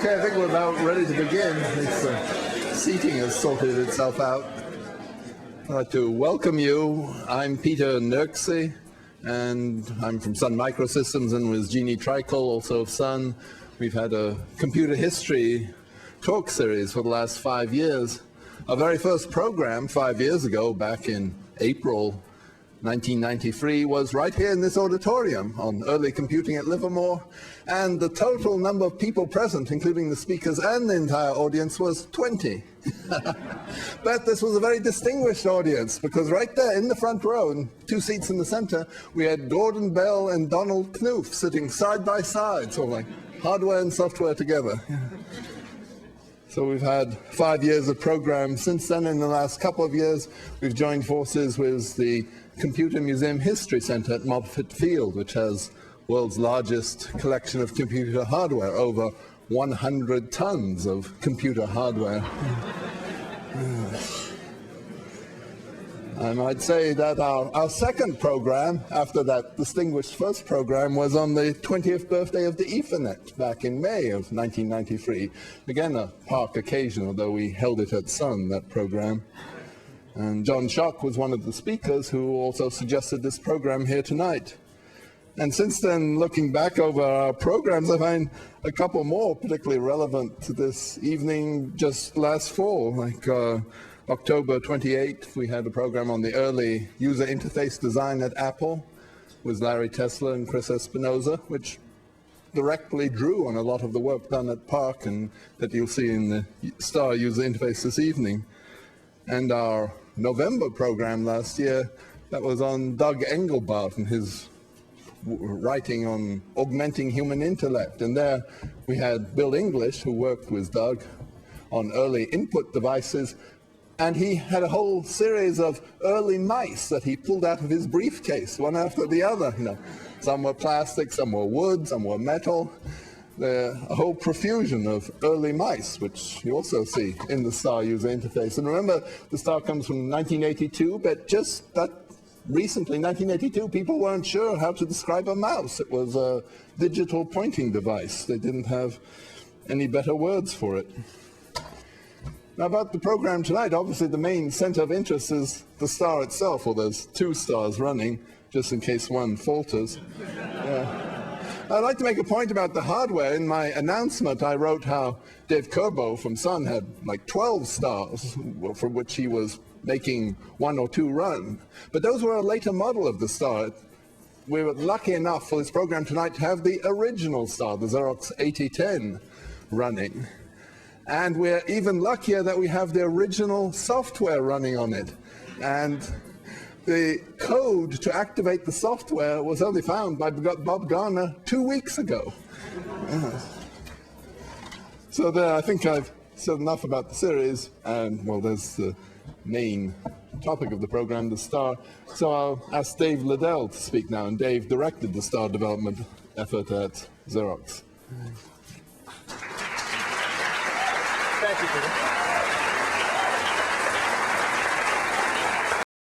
Okay, I think we're about ready to begin. Seating has sorted itself out. I'd like to welcome you. I'm Peter Nurksey, and I'm from Sun Microsystems and with Jeannie Treichel, also of Sun. We've had a computer history talk series for the last 5 years. Our very first program 5 years ago, back in April 1993, was right here in this auditorium on early computing at Livermore, and the total number of people present, including the speakers and the entire audience, was 20. But this was a very distinguished audience, because right there in the front row, and 2 seats in the center, we had Gordon Bell and Donald Knuth sitting side by side, sort of like hardware and software together. So we've had 5 years of programs. Since then, in the last couple of years, we've joined forces with the Computer Museum History Center at Moffett Field, which has the world's largest collection of computer hardware, over 100 tons of computer hardware. I might say that our second program, after that distinguished first program, was on the 20th birthday of the Ethernet back in May of 1993. Again, a Park occasion, although we held it at Sun, that program. And John Schock was one of the speakers who also suggested this program here tonight. And since then, looking back over our programs, I find a couple more particularly relevant to this evening just last fall. Like October 28th, we had a program on the early user interface design at Apple with Larry Tesler and Chris Espinosa, which directly drew on a lot of the work done at Park and that you'll see in the STAR user interface this evening. And our November program last year, that was on Doug Engelbart and his writing on augmenting human intellect. And there we had Bill English, who worked with Doug on early input devices, and he had a whole series of early mice that he pulled out of his briefcase, one after the other. You know, some were plastic, some were wood, some were metal. A whole profusion of early mice, which you also see in the STAR user interface. And remember, the STAR comes from 1982, but just that recently, 1982, people weren't sure how to describe a mouse. It was a digital pointing device. They didn't have any better words for it. Now, about the program tonight, obviously the main center of interest is the STAR itself, or there's 2 stars running, just in case one falters. I'd like to make a point about the hardware. In my announcement, I wrote how Dave Kerbo from Sun had like 12 stars, from which he was making 1 or 2 run. But those were a later model of the STAR. We were lucky enough for this program tonight to have the original STAR, the Xerox 8010, running. And we're even luckier that we have the original software running on it. And the code to activate the software was only found by Bob Garner 2 weeks ago. So there, I think I've said enough about the series, and well, there's the main topic of the program, the STAR. So I'll ask Dave Liddell to speak now, and Dave directed the STAR development effort at Xerox. Thank you, Peter.